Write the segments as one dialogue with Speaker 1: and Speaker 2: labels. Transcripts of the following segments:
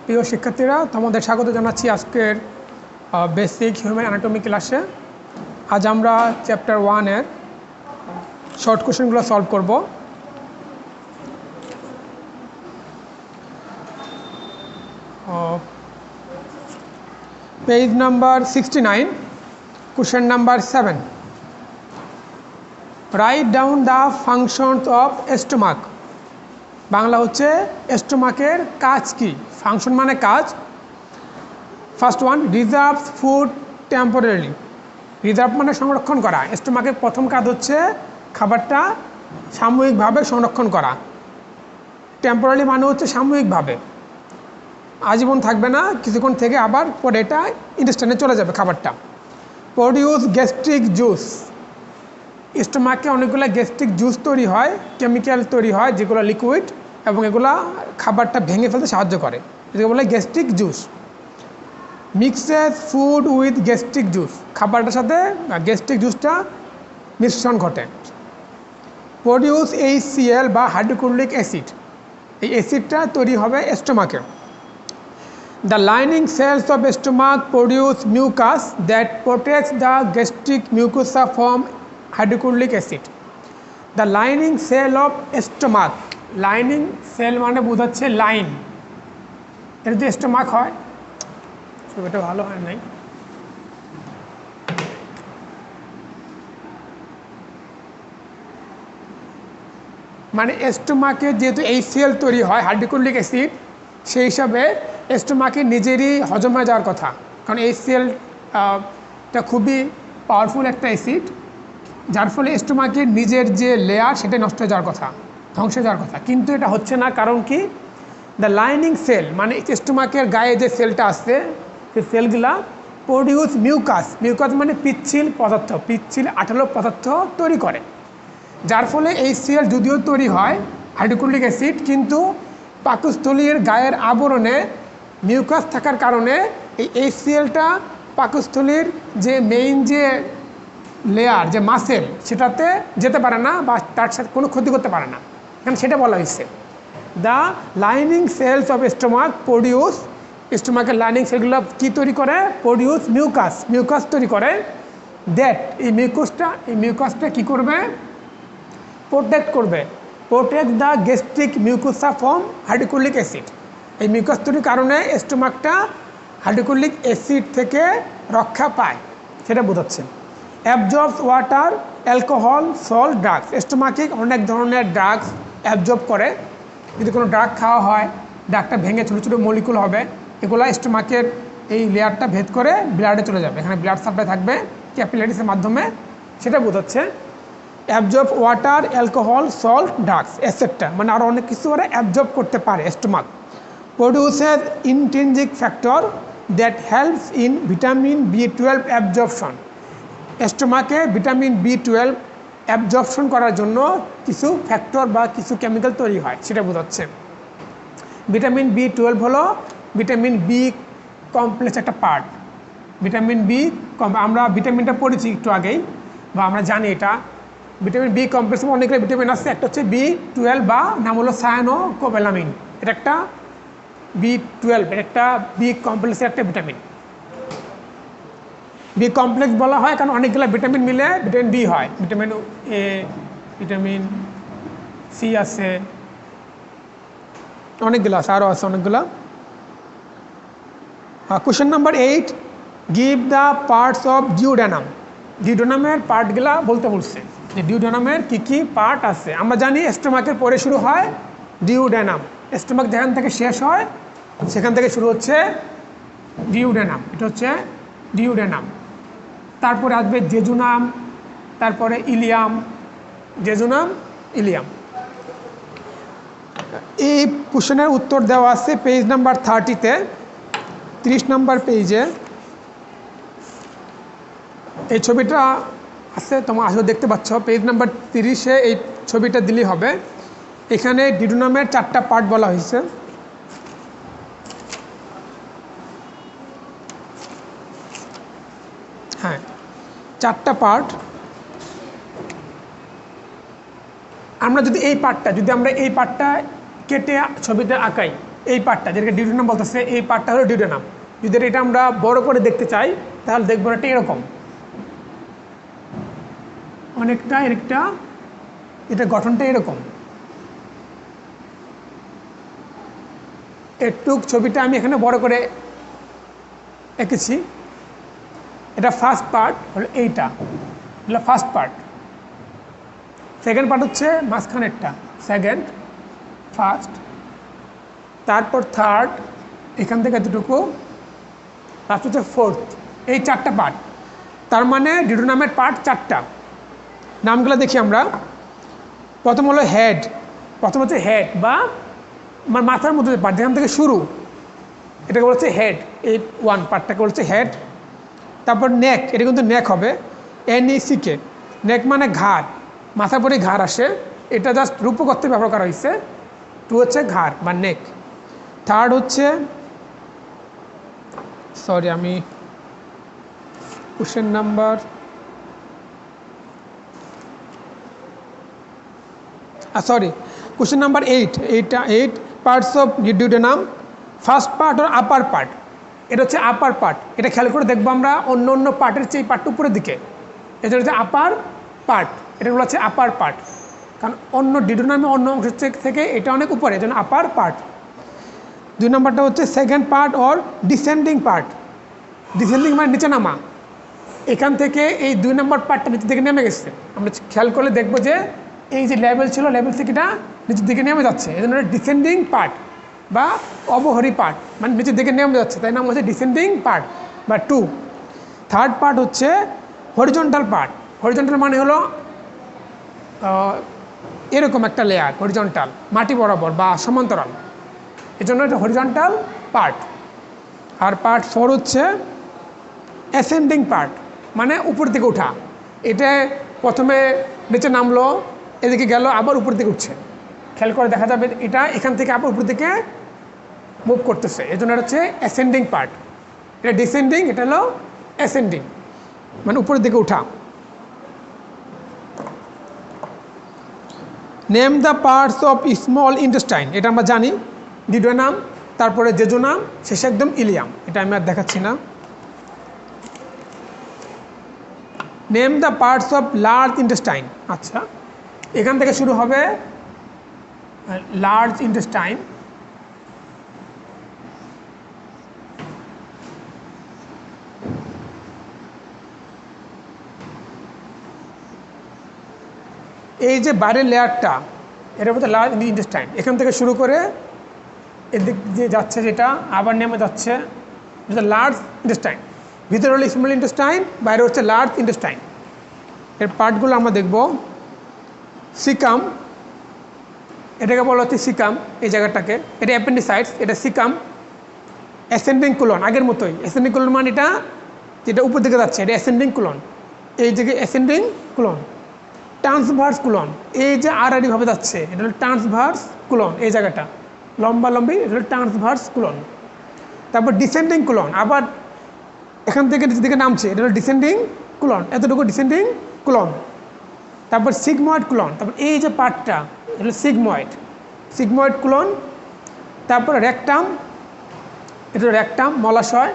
Speaker 1: প্রিয় শিক্ষার্থীরা, তোমাদের স্বাগত জানাচ্ছি আজকের বেসিক হিউম্যান অ্যানাটমি ক্লাসে। আজ আমরা চ্যাপ্টার 1-এর শর্ট কোশ্চেনগুলো সলভ করব। Page number 69, question number 7। Write down the functions of stomach. Bangla হচ্ছে স্টোমাকের কাজ কি? ফাংশন মানে কাজ। First one, reserves food temporary. Reserve মানে সংরক্ষণ করা। স্টোমাকের প্রথম কাজ হচ্ছে খাবারটা সাময়িকভাবে সংরক্ষণ করা। টেম্পোরারি মানে হচ্ছে সাময়িকভাবে, আজীবন থাকবে না, কিছুক্ষণ থেকে আবার পরে এটা ইন্টেস্টাইনে চলে যাবে খাবারটা। Produce gastric juice. স্টোমাকে অনেকগুলো গ্যাস্ট্রিক জুস তৈরি হয়, কেমিক্যাল তৈরি হয় যেগুলো লিকুইড, এবং এগুলা খাবারটা ভেঙে ফেলতে সাহায্য করে, যেগুলো বলে gastric juice. Mixes food with gastric juice. খাবারটার সাথে গ্যাস্ট্রিক জুসটা মিশ্রণ ঘটে। প্রডিউস HCl বা হাইড্রোক্লোরিক অ্যাসিড। এই অ্যাসিডটা তৈরি হবে স্টোমাকে। The lining cells of stomach produce mucus that protects the gastric mucosa from hydrochloric acid. The lining cell of stomach. Lining cell মানে বোঝাচ্ছে লাইন। এটা যদি স্টোমাক হয়, ছবিটা ভালো হয় নাই, মানে স্টোমাকে যেহেতু HCl তৈরি হয় হাইড্রোক্লোরিক অ্যাসিড, সেই হিসাবে স্টোমাকে নিজেরই হজম হয়ে যাওয়ার কথা, কারণ HCl টা খুবই পাওয়ারফুল একটা অ্যাসিড, যার ফলে স্টোমাকের নিজের যে লেয়ার সেটা নষ্ট হয়ে যাওয়ার কথা, ধ্বংস হয়ে যাওয়ার কথা। কিন্তু এটা হচ্ছে না, কারণ কি? দ্য লাইনিং সেল মানে স্টোমাকের গায়ে যে সেলটা আসছে, সেই সেলগুলা প্রডিউস মিউকাস। মিউকাস মানে পিচ্ছিল পদার্থ, পিচ্ছিল আঠালো পদার্থ তৈরি করে, যার ফলে HCl যদিও তৈরি হয় হাইড্রোক্লোরিক অ্যাসিড, কিন্তু পাকস্থলীর গায়ের আবরণে মিউকাস থাকার কারণে এই HClটা পাকস্থলীর যে মেইন যে লেয়ার, যে মাসেল, সেটাতে যেতে পারে না বা তার সাথে কোনো ক্ষতি করতে পারে না। এখানে সেটা বলা হয়েছে। The lining cells of stomach produce. স্টোমাকের লাইনিং সেলগুলো কী তৈরি করে? Produce mucus. মিউকাস তৈরি করে। দ্যাট এই মিউকাসটা কী করবে? প্রোটেক্ট করবে। Protect the gastric mucosa from hydrochloric acid. এই মিউকাস তৈরির কারণে স্টোমাকটা হাইড্রোক্লোরিক অ্যাসিড থেকে রক্ষা পায়, সেটা বোঝাচ্ছে। Absorbs water, alcohol, salt, drugs. স্টোমাকে অনেক ধরনের ড্রাগস অ্যাবজর্ব করে। যদি কোনো ড্রাগ খাওয়া হয়, ড্রাগটা ভেঙে ছোটো ছোটো মলিকুল হবে, এগুলো স্টোমাকের এই লেয়ারটা ভেদ করে ব্লাডে চলে যাবে। এখানে ব্লাড সাপ্লাই থাকবে ক্যাপিলারিসের মাধ্যমে, সেটা বোঝাচ্ছে। Absorb water, alcohol, salt, drugs etcetera, মানে আরও অনেক কিছু ওরা অ্যাবজর্ব করতে পারে stomach. Produces intrinsic factor that helps in vitamin B12 absorption. স্টোমাকে ভিটামিন B12 অ্যাবজর্পশন করার জন্য কিছু ফ্যাক্টর বা কিছু কেমিক্যাল তৈরি হয়, সেটা বোঝাচ্ছে। ভিটামিন B12 হলো ভিটামিন B কমপ্লেক্স একটা পার্ট। ভিটামিন B, আমরা ভিটামিনটা পড়েছি একটু আগেই, বা আমরা জানি এটা। ভিটামিন B কমপ্লেক্সে অনেকগুলো ভিটামিন আছে। একটা হচ্ছে B12 বা নাম হলো সায়ানোকোবালামিন। এটা একটা B12, এটা একটা B কমপ্লেক্সের একটা ভিটামিন। B কমপ্লেক্স বলা হয় কারণ অনেকগুলো ভিটামিন মিলে ভিটামিন B হয়। ভিটামিন A, ভিটামিন C আছে, অনেকগুলো আছে, আরও আছে অনেকগুলো। Question number 8, give the parts of duodenum. ডিউডেনামের পার্টগুলা বলতে বলছে, যে ডিউডেনামের কী কী পার্ট আছে। আমরা জানি স্টোমাকের পরে শুরু হয় ডিউডেনাম। স্টোমাক যেখান থেকে শেষ হয় সেখান থেকে শুরু হচ্ছে ডিউডেনাম। এটা হচ্ছে ডিউডেনাম। তারপরে আসবে জেজুনাম, তারপরে ইলিয়াম। Jejunum, Ilium. এই কোশ্চেনের উত্তর দেওয়া আছে পেজ নাম্বার 30-তে, 30 নম্বর পেজে। এই ছবিটা আছে, তোমরা আসলে দেখতে পাচ্ছ পেজ নাম্বার 30-এ এই ছবিটা দিলেই হবে। এখানে ডিউডেনামের 4টা পার্ট বলা হয়েছে। হ্যাঁ, 4টা পার্ট। আমরা যদি এই পার্টটা কেটে ছবিতে আঁকাই, এই পার্টটা যেটাকে ডিউডেনাম বলতেছে, এই পার্টটা হলো ডিউডেনাম। যদি এটা আমরা বড় করে দেখতে চাই তাহলে দেখবো এটা এরকম, অনেকটা একটা, এটা গঠনটা এরকম। একটু ছবিটা আমি এখানে বড় করে এঁকেছি। এটা ফার্স্ট পার্ট হলো এইটা, হলো ফার্স্ট পার্ট। সেকেন্ড পার্ট হচ্ছে মাঝখানেরটা, সেকেন্ড, ফার্স্ট, তারপর থার্ড, এখান থেকে এতটুকু, লাস্ট হচ্ছে ফোর্থ। এই চারটা পার্ট, তার মানে ডিউডেনামের পার্ট চারটা। নামগুলো দেখি আমরা। প্রথম হলো হেড, প্রথম হচ্ছে হেড বা আমার মাথার মধ্যে পার্ট যেখান থেকে শুরু, এটাকে বলছে হেড। এই ওয়ান পার্টটাকে বলছে হেড। তারপর নেক, এটা কিন্তু নেক হবে, NECK, নেক মানে ঘাড়, মাথার পরে ঘাড় আসে, এটা জাস্ট রূপক অর্থে ব্যবহার করা হয়েছে। টু হচ্ছে ঘাড় বা নেক। থার্ড হচ্ছে, সরি আমি question number, sorry question number 8, eight parts of duodenum. First part আর আপার পার্ট, এটা হচ্ছে আপার পার্ট। এটা খেয়াল করে দেখবো আমরা অন্য অন্য পার্টের চেয়ে এই পার্টটা উপরের দিকে, এটা হচ্ছে আপার পার্ট, এটাগুলো হচ্ছে আপার পার্ট। কারণ অন্য ডিউডেনামের অন্য অংশ থেকে এটা অনেক উপরে, যেন আপার পার্ট। 2 নম্বরটা হচ্ছে second part or descending part. Descending মানে নিচে নামা, এখান থেকে এই 2 নম্বর পার্টটা নিচের দিকে নেমে গেছে। আমরা খেয়াল করলে দেখবো যে এই যে লেভেল ছিল, লেভেল থেকে এটা নিচের দিকে নেমে যাচ্ছে, এই জন্য ডিসেন্ডিং পার্ট বা অবহরী পার্ট, মানে নিচের দিকে নেমে যাচ্ছে, তাই নাম হচ্ছে ডিসেন্ডিং পার্ট বা 2। থার্ড পার্ট হচ্ছে হরিজন্টাল পার্ট। হরিজন্টাল মানে হলো এরকম একটা লেয়ার, হরিজন্টাল, মাটি বরাবর বা সমান্তরাল, এই জন্য এটা হরিজন্টাল পার্ট। আর পার্ট 4 হচ্ছে অ্যাসেন্ডিং পার্ট, মানে উপর দিকে ওঠা। এটা প্রথমে নিচে নামলো, এদিকে গেল, আবার উপর দিকে উঠছে। খেয়াল করে দেখা যাবে এটা এখান থেকে আবার উপর দিকে মুভ করতেছে, এই জন্য এটা হচ্ছে অ্যাসেন্ডিং পার্ট। এটা ডিসেন্ডিং, এটা হলো অ্যাসেন্ডিং, মানে উপরের দিকে উঠা। Name the parts of small intestine, এটা আমরা জানি, ডিউডেনাম, তারপরে জেজুনাম, শেষে একদম ইলিয়াম। এটা আমি আর দেখাচ্ছি না। Name the parts of large intestine. আচ্ছা, এখান থেকে শুরু হবে লার্জ ইন্টেস্টাইন। এই যে বাইরের লেয়ারটা, এটা হচ্ছে লার্জ ইন্টেস্টাইন। এখান থেকে শুরু করে এদিক দিয়ে যাচ্ছে, যেটা আবার নেমে যাচ্ছে, যেটা লার্জ ইন্টেস্টাইন। ভিতরে হলো স্মল ইন্টেস্টাইন, বাইরে হচ্ছে লার্জ ইন্টেস্টাইন। এর পার্টগুলো আমরা দেখব। সিকাম, এটাকে বলা হচ্ছে সিকাম, এই জায়গাটাকে, এটা অ্যাপেন্ডিসাইটস, এটা সিকাম। অ্যাসেন্ডিং কোলন, আগের মতোই। অ্যাসেন্ডিং কোলন মানে এটা যেটা উপর দিকে যাচ্ছে, এটা অ্যাসেন্ডিং কোলন, এই জায়গায় অ্যাসেন্ডিং কোলন। ট্রান্সভার্স কোলন, এই যে আড়াআড়িভাবে যাচ্ছে, এটা হলো ট্রান্সভার্স কোলন, এই জায়গাটা লম্বা লম্বি, এটা হলো ট্রান্সভার্স কোলন। তারপর ডিসেন্ডিং কোলন, আবার এখান থেকে নিচের দিকে নামছে, এটা হলো ডিসেন্ডিং কোলন, এতটুকু ডিসেন্ডিং কোলন। তারপর সিগময়েড কোলন, তারপর এই যে পার্টটা, এটা হলো সিগময়েড কোলন। তারপর রেকটাম, এটা হলো রেকটাম, মলাশয়।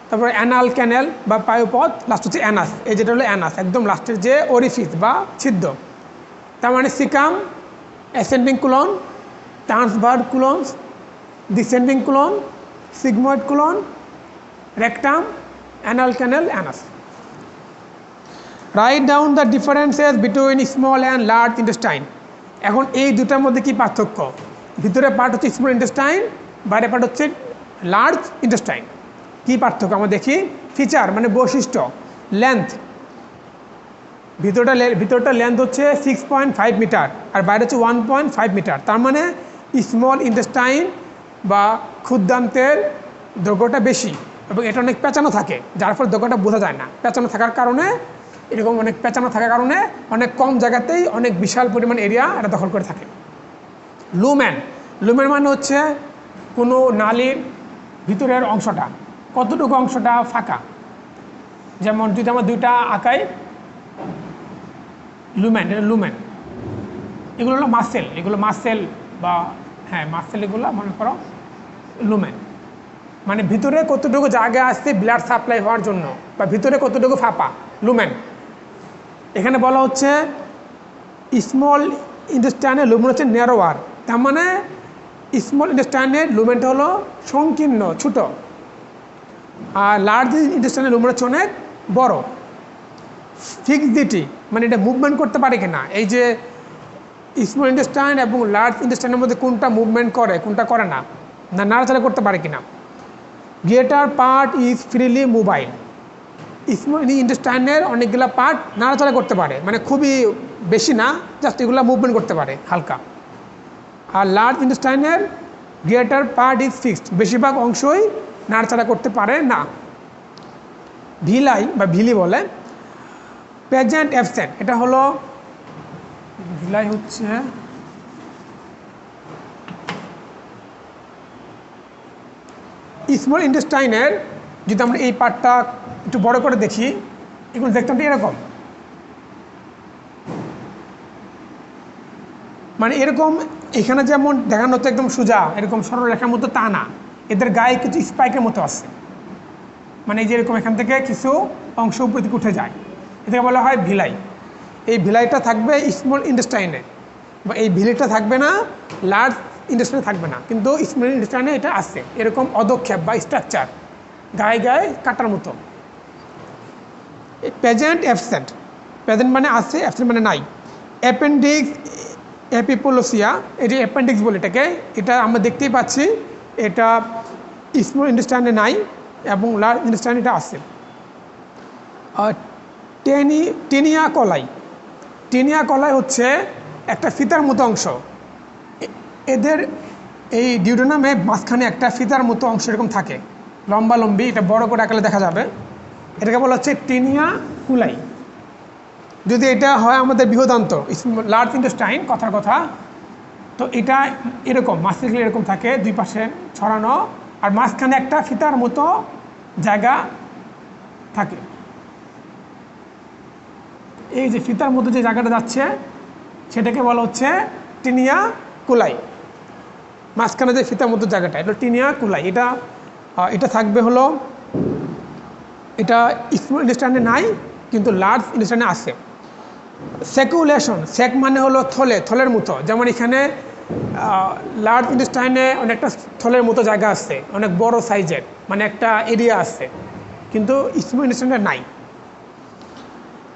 Speaker 1: তারপরে অ্যানাল ক্যানেল বা পায়োপথ, লাস্ট হচ্ছে অ্যানাস, এই যেটা হলো অ্যানাস, একদম লাস্টের যে ওরিফিস বা ছিদ্র। তার মানে caecum, ascending colon, transverse colon, descending colon, sigmoid colon, rectum, anal cancel, Anas. Write down the differences between small and large intestine. এখন এই দুটার মধ্যে কি পার্থক্য? ভিতরে পার্ট হচ্ছে স্মল ইন্টেস্টাইন, বাইরে পার্ট হচ্ছে লার্জ ইন্টেস্টাইন। কী পার্থক্য আমরা দেখি। ফিচার মানে বৈশিষ্ট্য। লেন্থ, ভিতরটা লেন্থ হচ্ছে 6.5 মিটার আর বাইরে হচ্ছে 1.5 মিটার। তার মানে স্মল ইন্টেস্টাইন বা ক্ষুদ্রান্তের দৈর্ঘ্যটা বেশি এবং এটা অনেক পেঁচানো থাকে, যার ফলে দৈর্ঘ্যটা বোঝা যায় না। পেঁচানো থাকার কারণে, এরকম অনেক পেঁচানো থাকার কারণে অনেক কম জায়গাতেই অনেক বিশাল পরিমাণ এরিয়া এটা দখল করে থাকে। লুমেন, লুমেন মানে হচ্ছে কোনো নালীর ভিতরের অংশটা, কতটুকু অংশটা ফাঁকা। যেমন যদি আমার দুইটা আঁকাই, লুমেন, এটা লুমেন। এগুলো হলো মাসেল, এগুলো মাসেল বা হ্যাঁ মাসেল, এগুলো মনে করো লুমেন, মানে ভিতরে কতটুকু জায়গা আছে ব্লাড সাপ্লাই হওয়ার জন্য, বা ভিতরে কতটুকু ফাঁপা, লুমেন। এখানে বলা হচ্ছে স্মল ইন্টেস্টাইনের লুমেন হচ্ছে ন্যারোয়ার, তার মানে স্মল ইন্টেস্টাইনের লুমেনটা হলো সংকীর্ণ ছোট, আর লার্জ ইন্টেস্টাইনের লুমেন হচ্ছে অনেক বড়। ফিক্সিটি মানে এটা মুভমেন্ট করতে পারে কিনা, এই যে স্মল ইন্টেস্টাইন এবং লার্জ ইন্টেস্টাইনের মধ্যে কোনটা মুভমেন্ট করে কোনটা করে না, নাড়াচাড়া করতে পারে কিনা। Greater part is freely mobile, small ইন্টেস্টাইনের অনেকগুলো পার্ট নাড়াচাড়া করতে পারে, মানে খুবই বেশি না, জাস্ট এগুলো মুভমেন্ট করতে পারে হালকা। আর লার্জ ইন্টেস্টাইনের গ্রেটার পার্ট ইজ ফিক্সড, বেশিরভাগ অংশই নাড়াচাড়া করতে পারে না। ভিলাই বা ভিলি বলে। প্রেজেন্ট অ্যাবসেন্ট, এটা হলো ভিলাই হচ্ছে স্মল ইন্টেস্টাইনের, যদি আমরা এই পার্টটা একটু বড় করে দেখি, এগুলো দেখতাম এরকম, মানে এরকম এখানে যেমন দেখানো তো একদম সোজা এরকম সরলরেখার মতো তা না, এদের গায়ে কিছু স্পাইকের মতো আছে, মানে এই যে এরকম এখান থেকে কিছু অংশ উপর দিকে উঠে যায়, এটাকে বলা হয় ভিলাই। এই ভিলাইটা থাকবে স্মল ইন্টেস্টাইনে, বা এই ভিলিটা থাকবে না লার্জ ইন্টেস্টাইনে থাকবে না, কিন্তু স্মল ইন্টেস্টাইনে এটা আছে এরকম অদক্ষেপ বা স্ট্রাকচার, গায়ে গায়ে কাটার মতো। প্রেজেন্ট অ্যাবসেন্ট, প্রেজেন্ট মানে আছে, অ্যাবসেন্ট মানে নাই। অ্যাপেন্ডিক্স এপিপোলোসিয়া, এটি অ্যাপেন্ডিক্স বলে এটাকে, এটা আমরা দেখতেই পাচ্ছি এটা স্মল ইন্টেস্টাইনে নাই এবং লার্জ ইন্টেস্টাইনে এটা আছে। টেনিয়া কলাই, টেনিয়া কলাই হচ্ছে একটা ফিতার মতো অংশ, এদের এই ডিউডেনামে মাঝখানে একটা ফিতার মতো অংশ এরকম থাকে, লম্বা লম্বি, এটা বড় করে আকারে দেখা যাবে, এটাকে বলা হচ্ছে টেনিয়া কুলাই। যদি এটা হয় আমাদের বৃহদান্ত লার্জ ইন্টেস্টাইন কথার কথা, তো এটা এরকম মাসিকলি এরকম থাকে, দুই পাশে ছড়ানো, আর মাঝখানে একটা ফিতার মতো জায়গা থাকে। এই যে ফিতার মতো যে জায়গাটা যাচ্ছে সেটাকে বলা হচ্ছে টিনিয়া কুলাই, মাঝখানে যে ফিতার মতো জায়গাটা এটা টিনিয়া কুলাই। এটা থাকবে হলো, এটা স্মল ইন্টেস্টাইনে নাই কিন্তু লার্জ ইন্টেস্টাইনে আছে। সেকুলেশন, সেক মানে হলো থলে, থলের মতো, যেমন এখানে লার্জ ইন্টেস্টাইনে অনেকটা থলের মতো জায়গা আছে, অনেক বড় সাইজের, মানে একটা এরিয়া আছে, কিন্তু স্মল ইন্টেস্টাইনে নাই।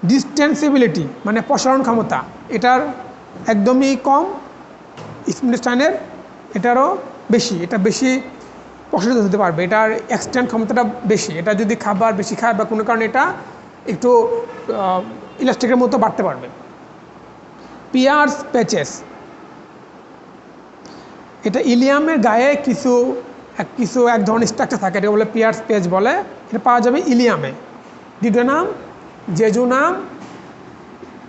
Speaker 1: ডিস্টেন্সিবিলিটি মানে প্রসারণ ক্ষমতা, এটার একদমই কম, স্মল ইন্টেস্টাইনের এটারও বেশি, এটা বেশি প্রসারিত হতে পারবে, এটার এক্সটেন্ড ক্ষমতাটা বেশি, এটা যদি খাবার বেশি খায় বা কোনো কারণে এটা একটু ইলাস্টিকের মতো বাড়তে পারবে। পিয়ার্স প্যাচেস, এটা ইলিয়ামের গায়ে কিছু এক ধরনের স্ট্রাকচার থাকে, এটা বলে পিয়ার্স প্যাচ বলে, এটা পাওয়া যাবে ইলিয়ামে। ডিউডেনাম, জেজুনাম,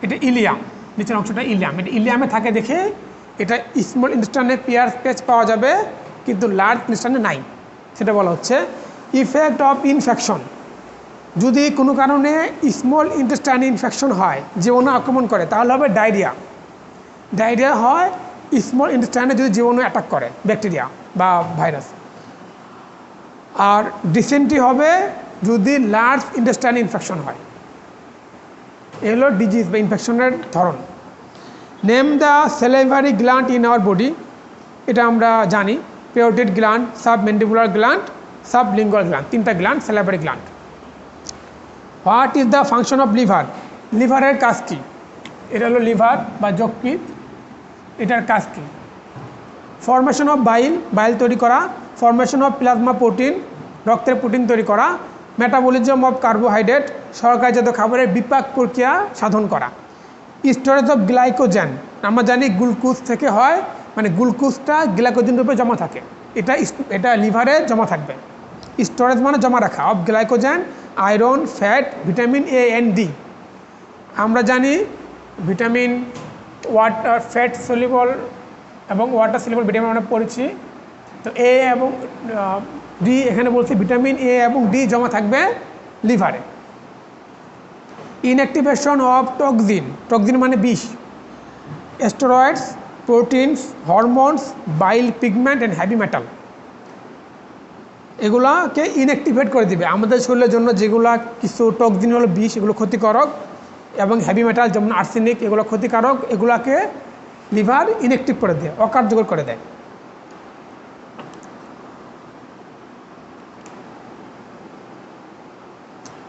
Speaker 1: এটা ইলিয়াম, নিচের অংশটা ইলিয়াম, এটা ইলিয়ামে থাকে দেখে এটা স্মল ইন্টেস্টাইনে পিয়ার্স প্যাচ পাওয়া যাবে কিন্তু লার্জ ইন্টেস্টাইনে নাই, সেটা বলা হচ্ছে। ইফেক্ট অফ ইনফেকশন, যদি কোনো কারণে স্মল ইন্টেস্টাইনে ইনফেকশন হয়, জীবাণু আক্রমণ করে, তাহলে হবে ডায়রিয়া। ডায়রিয়া হয় স্মল ইন্টেস্টাইনে যদি জীবাণু অ্যাটাক করে, ব্যাকটেরিয়া বা ভাইরাস। আর ডিসেন্ট্রি হবে যদি লার্জ ইন্টেস্টাইনে ইনফেকশন হয়। এ হলো ডিজিজ বা ইনফেকশনের ধরন। Name the salivary gland in our body, এটা আমরা জানি, parotid gland, submandibular gland, sublingual gland, তিনটা gland salivary gland. What is the function of liver, লিভারের কাজ কী? এটা হলো লিভার বা যকৃৎ, এটার কাজ কী? ফরমেশন অফ বাইল, বাইল তৈরি করা, ফরমেশন অফ প্লাজমা প্রোটিন, রক্তের প্রোটিন তৈরি করা, মেটাবলিজম অফ কার্বোহাইড্রেট, শর্করাজাত খাবারের বিপাক প্রক্রিয়া সাধন করা। স্টোরেজ অফ গ্লাইকোজেন, আমরা জানি গ্লুকোজ থেকে হয়, মানে গ্লুকোজটা গ্লাইকোজেন রূপে জমা থাকে, এটা লিভারে জমা থাকবে। স্টোরেজ মানে জমা রাখা, of glycogen, iron, fat, vitamin A and D. আমরা জানি ভিটামিন ওয়াটার, ফ্যাট সলিবল এবং ওয়াটার সলিবল ভিটামিন আমরা পড়েছি, তো এ এবং ডি এখানে বলছি, ভিটামিন এ এবং ডি জমা থাকবে লিভারে। ইনঅ্যাক্টিভেশন অফ টক্সিন, টক্সিন মানে বিষ, steroids, proteins, hormones, bile pigment and heavy metal. এগুলাকে ইনঅ্যাক্টিভেট করে দিবে। আমাদের শরীরের জন্য যেগুলা কিছু টক্সিন হলো বিষ, এগুলো ক্ষতিকারক, এবং হেভি মেটাল যেমন আর্সেনিক এগুলো ক্ষতিকারক, এগুলাকে লিভার ইনঅ্যাক্টিভ করে দেয়, অকার্যকর করে দেয়।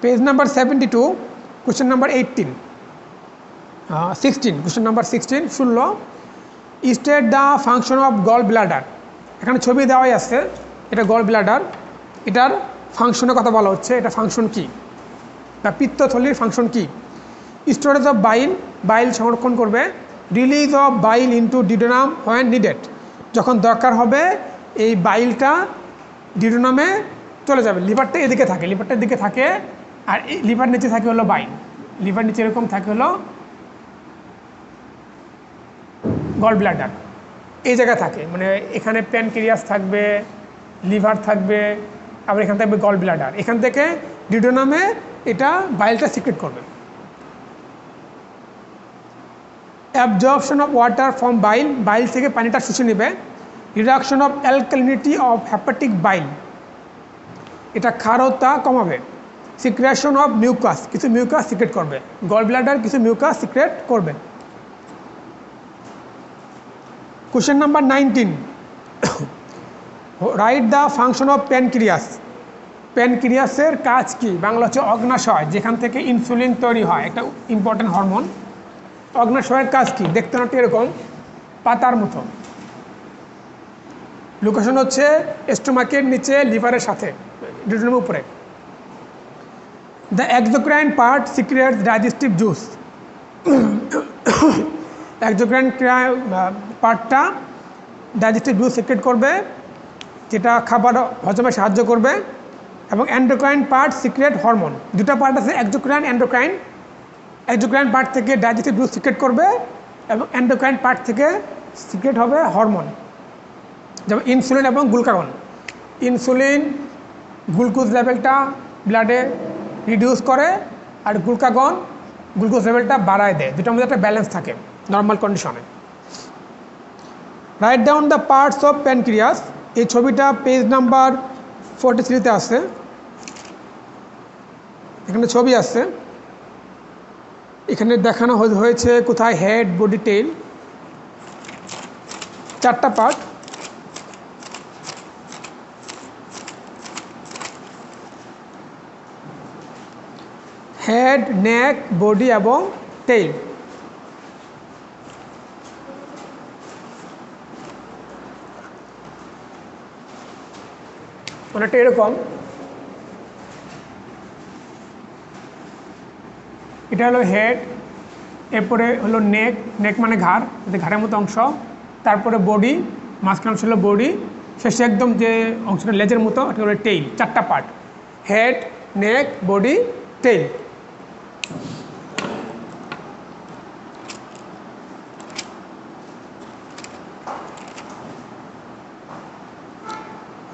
Speaker 1: Page number 72, question number 16, question number 16, 16, state the function of gall bladder. এখানে ছবি দেওয়াই আছে, এটা গল ব্লাডার, এটার ফাংশনের কথা বলা হচ্ছে, এটা ফাংশন কি বা পিত্তথলির ফাংশন কি। স্টোরেজ অফ বাইল, বাইল সংরক্ষণ করবে। Release of bile into duodenum when needed, যখন দরকার হবে এই বাইলটা ডিউডেনামে চলে যাবে। লিভারটা এদিকে থাকে, লিভারটার দিকে থাকে, আর এই লিভার নিচে থাকে হলো বাইল, লিভার নিচে এরকম থাকে হলো গল ব্লাডার, এই জায়গায় থাকে। মানে এখানে প্যানক্রিয়াস থাকবে, লিভার থাকবে, আবার এখানে থাকবে গল ব্লাডার। এখান থেকে ডিউডেনামে এটা বাইলটা সিক্রেট করবে। Absorption of water from bile, bile থেকে পানিটা শুষে নেবে। Reduction of alkalinity of hepatic bile, এটা ক্ষারতা কমাবে। সিক্রেশন অফ মিউকাস, কিছু মিউকাস সিক্রেট করবে, গল ব্লাডার কিছু মিউকাস সিক্রেট করবে। Question number 19, write the function of pancreas. প্যানক্রিয়াসের কাজ কি? বাংলা হচ্ছে অগ্নাশয়, যেখান থেকে ইনসুলিন তৈরি হয়, একটা ইম্পর্টেন্ট হরমোন। অগ্নাশয়ের কাজ কি? দেখতে না এরকম পাতার মতো। লোকেশন হচ্ছে স্টোমাকের নিচে, লিভারের সাথে, ডিউডেনামের উপরে। The exocrine part secrets digestive juice. Exocrine পার্টটা ডাইজেস্টিভ জুস সিক্রেট করবে, যেটা খাবার হজমে সাহায্য করবে। এবং এন্ডোক্রাইন পার্ট সিক্রেট হরমোন। দুটা পার্ট আছে, এক্সোক্রাইন, এন্ডোক্রাইন। এক্সোক্রাইন পার্ট থেকে ডাইজেস্টিভ জুস সিক্রেট করবে, এবং এন্ডোক্রাইন পার্ট থেকে সিক্রেট হবে হরমোন, যেমন ইনসুলিন এবং গ্লুকাগন। ইনসুলিন গ্লুকোজ লেভেলটা ব্লাডে রিডিউস করে, আর গ্লুকাগন গ্লুকোজ লেভেলটা বাড়ায় দেয়। দুটার মধ্যে একটা ব্যালেন্স থাকে নর্মাল কন্ডিশনে। Write down the parts of pancreas. এই ছবিটা পেজ নাম্বার 43-তে আছে, এখানে ছবি আছে। এখানে দেখানো হয়েছে কোথায় হেড, বডি, টেইল, চারটা পার্ট। হেড, নেক, বডি এবং টেইল। অনেকটা এরকম। এটা হলো হেড, এরপরে হলো নেক, নেক মানে ঘাড়, ঘাড়ের মতো অংশ। তারপরে বডি, মাঝখানে অংশ হলো বডি। শেষে একদম যে অংশটা লেজের মতো, এটা হলো টেইল। চারটা part, head, neck, body, tail.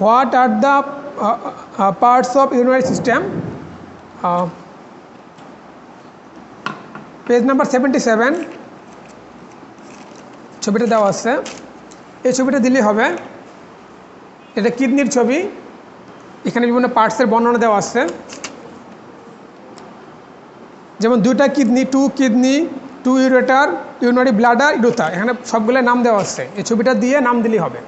Speaker 1: What are the parts of urinary system? Page number 77, ছবিটা দেওয়া আছে। এই ছবিটা দিলেই হবে। এটা কিডনির ছবি, এখানে বিভিন্ন পার্টসের বর্ণনা দেওয়া আছে, যেমন দুইটা kidney, 2 kidney, 2 ureter, urinary bladder, urethra, এখানে সবগুলো নাম দেওয়া আছে। এই ছবিটা দিয়ে নাম দিলেই হবে।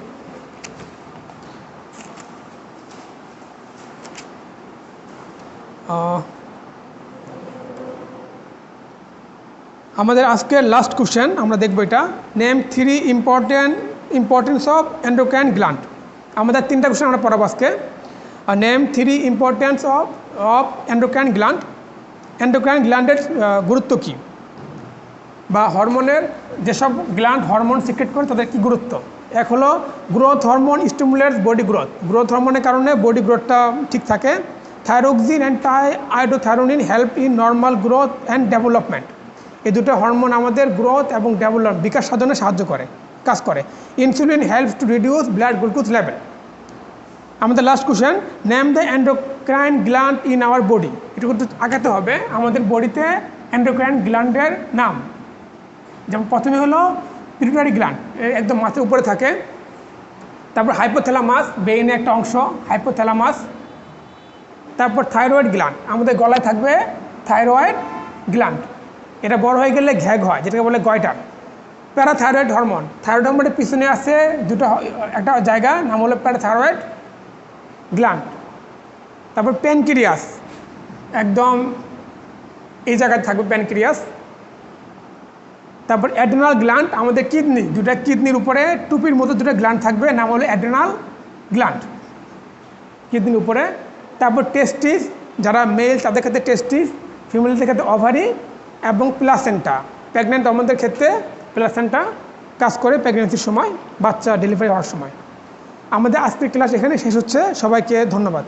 Speaker 1: আমাদের আজকের লাস্ট কোশ্চেন আমরা দেখব এটা। Name 3 importance of endocrine gland. আমাদের 3টা কোশ্চেন আমরা পড়াবো আজকে। Name 3 importance of endocrine gland. Endocrine গ্ল্যান্ডের গুরুত্ব কী, বা হরমোনের যেসব গ্ল্যান্ড হরমোন সিক্রেট করে তাদের কী গুরুত্ব। এক হলো growth hormone stimulates body growth. Growth হরমোনের কারণে বডি গ্রোথটা ঠিক থাকে। Thyroxine and iodothyronine help in normal growth and development. এই দুটো হরমোন আমাদের গ্রোথ এবং বিকাশ সাধনে সাহায্য করে, কাজ করে। Insulin helps to reduce blood glucose level. আমাদের last question, name the endocrine gland in our body. এটুকু আগাতে হবে আমাদের বডিতে এন্ডোক্রাইন গ্ল্যান্ডের নাম। যেমন প্রথমে হলো পিটুইটারি গ্ল্যান্ড, একদম মাথার উপরে থাকে। তারপর হাইপোথ্যালামাস, ব্রেইনে একটা অংশ হাইপোথ্যালামাস। তারপর থাইরয়েড গ্ল্যান্ড, আমাদের গলায় থাকবে থাইরয়েড গ্ল্যান্ড, এটা বড় হয়ে গেলে ঘ্যাগ হয়, যেটাকে বলে গয়টার। প্যারাথাইরয়েড হরমোন, থাইরয়েড হরমোনের পিছনে আছে দুটো, একটা জায়গা নাম হলো প্যারাথাইরয়েড গ্ল্যান্ড। তারপর প্যানক্রিয়াস, একদম এই জায়গায় থাকবে প্যানক্রিয়াস। তারপর অ্যাড্রেনাল গ্ল্যান্ড, আমাদের কিডনি, দুটা কিডনির উপরে টুপির মতো দুটো গ্ল্যান্ড থাকবে, নাম হলো অ্যাড্রেনাল গ্ল্যান্ড, কিডনির উপরে। তারপর টেস্টিস, যারা মেল তাদের ক্ষেত্রে টেস্টিস, ফিমেলদের ক্ষেত্রে ওভারি এবং প্লাসেন্টা। প্রেগনেন্ট আমাদের ক্ষেত্রে প্লাসেন্টা কাজ করে প্রেগনেন্সির সময়, বাচ্চা ডেলিভারি হওয়ার সময়। আমাদের আজকের ক্লাস এখানে শেষ হচ্ছে। সবাইকে ধন্যবাদ।